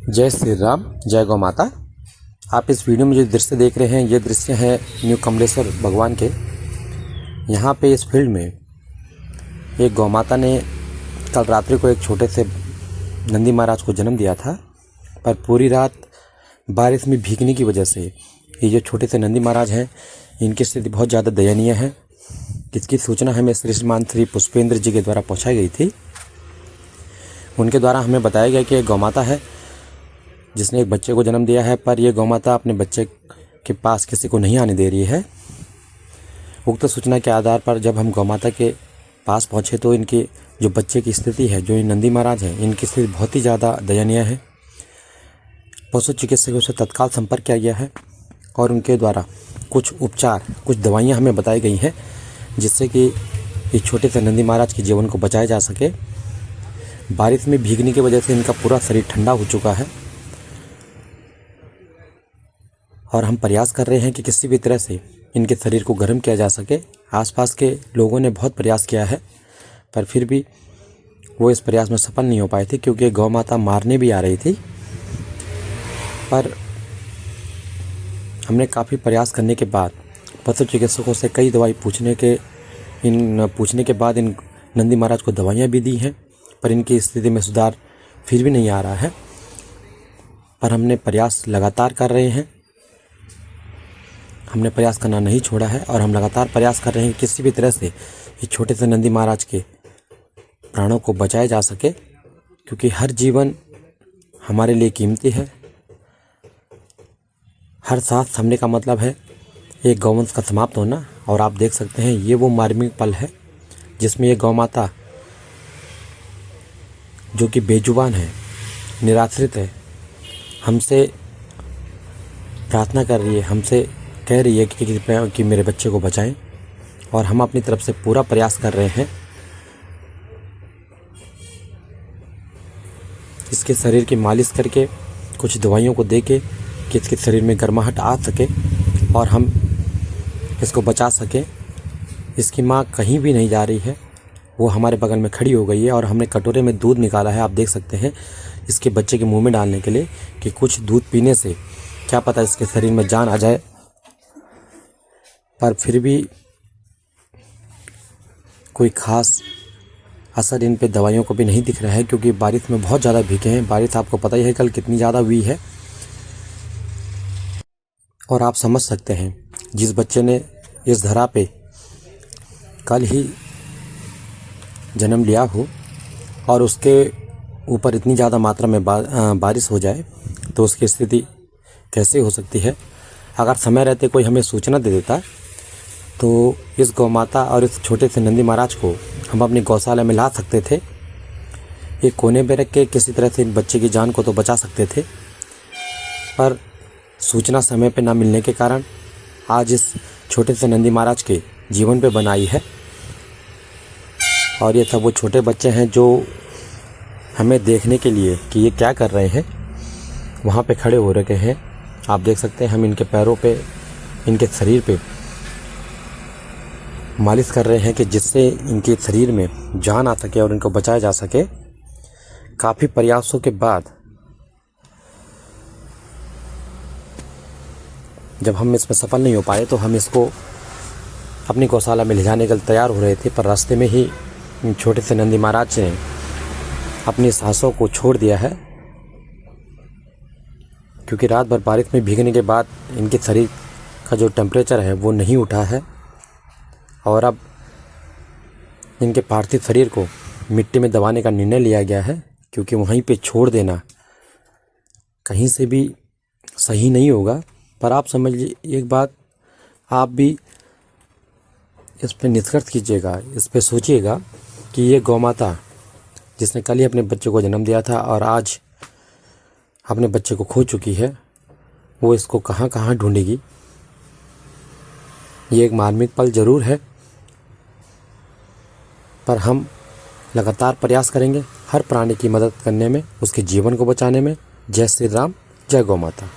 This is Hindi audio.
जय श्री राम, जय गौ माता। आप इस वीडियो में जो दृश्य देख रहे हैं, ये दृश्य है न्यू कमलेश्वर भगवान के। यहाँ पे इस फील्ड में एक गौ माता ने कल रात्रि को एक छोटे से नंदी महाराज को जन्म दिया था, पर पूरी रात बारिश में भीगने की वजह से ये जो छोटे से नंदी महाराज हैं, इनकी स्थिति बहुत ज़्यादा दयनीय है। इसकी सूचना हमें श्रीमान श्री पुष्पेंद्र जी के द्वारा पहुँचाई गई थी। उनके द्वारा हमें बताया गया कि एक गौ माता है जिसने एक बच्चे को जन्म दिया है, पर यह गौ माता अपने बच्चे के पास किसी को नहीं आने दे रही है। उक्त सूचना के आधार पर जब हम गौ माता के पास पहुँचे तो इनके जो बच्चे की स्थिति है, जो नंदी महाराज हैं, इनकी स्थिति बहुत ही ज़्यादा दयनीय है। पशु चिकित्सकों से तत्काल संपर्क किया गया है और उनके द्वारा कुछ उपचार, कुछ दवाइयाँ हमें बताई गई हैं, जिससे कि इस छोटे से नंदी महाराज के जीवन को बचाया जा सके। बारिश में भीगने की वजह से इनका पूरा शरीर ठंडा हो चुका है और हम प्रयास कर रहे हैं कि किसी भी तरह से इनके शरीर को गर्म किया जा सके। आसपास के लोगों ने बहुत प्रयास किया है, पर फिर भी वो इस प्रयास में सफल नहीं हो पाए थे, क्योंकि गौ माता मारने भी आ रही थी। पर हमने काफ़ी प्रयास करने के बाद पशु चिकित्सकों से कई दवाई पूछने के बाद इन नंदी महाराज को दवाइयाँ भी दी हैं, पर इनकी स्थिति में सुधार फिर भी नहीं आ रहा है। पर हमने प्रयास लगातार कर रहे हैं, हमने प्रयास करना नहीं छोड़ा है और हम लगातार प्रयास कर रहे हैं कि किसी भी तरह से ये छोटे से नंदी महाराज के प्राणों को बचाया जा सके, क्योंकि हर जीवन हमारे लिए कीमती है। हर सांस थमने का मतलब है एक गौवंश का समाप्त होना। और आप देख सकते हैं, ये वो मार्मिक पल है जिसमें ये गौ माता, जो कि बेजुबान है, निराश्रित है, हमसे प्रार्थना कर रही है, हमसे कह रही है कि मेरे बच्चे को बचाएं, और हम अपनी तरफ से पूरा प्रयास कर रहे हैं। इसके शरीर की मालिश करके, कुछ दवाइयों को देके कि इसके शरीर में गर्माहट आ सके और हम इसको बचा सकें। इसकी माँ कहीं भी नहीं जा रही है, वो हमारे बगल में खड़ी हो गई है और हमने कटोरे में दूध निकाला है, आप देख सकते हैं, इसके बच्चे के मुंह में डालने के लिए, कि कुछ दूध पीने से क्या पता इसके शरीर में जान आ जाए। पर फिर भी कोई ख़ास असर इन पे दवाइयों को भी नहीं दिख रहा है, क्योंकि बारिश में बहुत ज़्यादा भीगे हैं। बारिश आपको पता ही है कल कितनी ज़्यादा हुई है, और आप समझ सकते हैं जिस बच्चे ने इस धरा पे कल ही जन्म लिया हो और उसके ऊपर इतनी ज़्यादा मात्रा में बारिश हो जाए तो उसकी स्थिति कैसे हो सकती है। अगर समय रहते कोई हमें सूचना दे देता तो इस गौ माता और इस छोटे से नंदी महाराज को हम अपनी गौशाला में ला सकते थे। एक कोने में रख के किसी तरह से इन बच्चे की जान को तो बचा सकते थे, पर सूचना समय पे ना मिलने के कारण आज इस छोटे से नंदी महाराज के जीवन पे बनाई है। और ये सब वो छोटे बच्चे हैं जो हमें देखने के लिए कि ये क्या कर रहे हैं, वहाँ पे खड़े हो रखे हैं। आप देख सकते हैं, हम इनके पैरों पे, इनके शरीर पे मालिश कर रहे हैं कि जिससे इनके शरीर में जान आ सके और इनको बचाया जा सके। काफ़ी प्रयासों के बाद जब हम इसमें सफल नहीं हो पाए तो हम इसको अपनी गौशाला में ले जाने के लिए तैयार हो रहे थे, पर रास्ते में ही छोटे से नंदी महाराज ने अपनी सांसों को छोड़ दिया है, क्योंकि रात भर बारिश में भीगने के बाद इनके शरीर का जो टेम्परेचर है वो नहीं उठा है। और अब इनके पार्थिव शरीर को मिट्टी में दबाने का निर्णय लिया गया है, क्योंकि वहीं पे छोड़ देना कहीं से भी सही नहीं होगा। पर आप समझ लीजिए एक बात, आप भी इस पे निष्कर्ष कीजिएगा, इस पे सोचिएगा कि ये गौ माता जिसने कल ही अपने बच्चे को जन्म दिया था और आज अपने बच्चे को खो चुकी है, वो इसको कहाँ कहाँ ढूंढेगी। ये एक मार्मिक पल ज़रूर है, पर हम लगातार प्रयास करेंगे हर प्राणी की मदद करने में, उसके जीवन को बचाने में। जय श्री राम, जय गौ माता।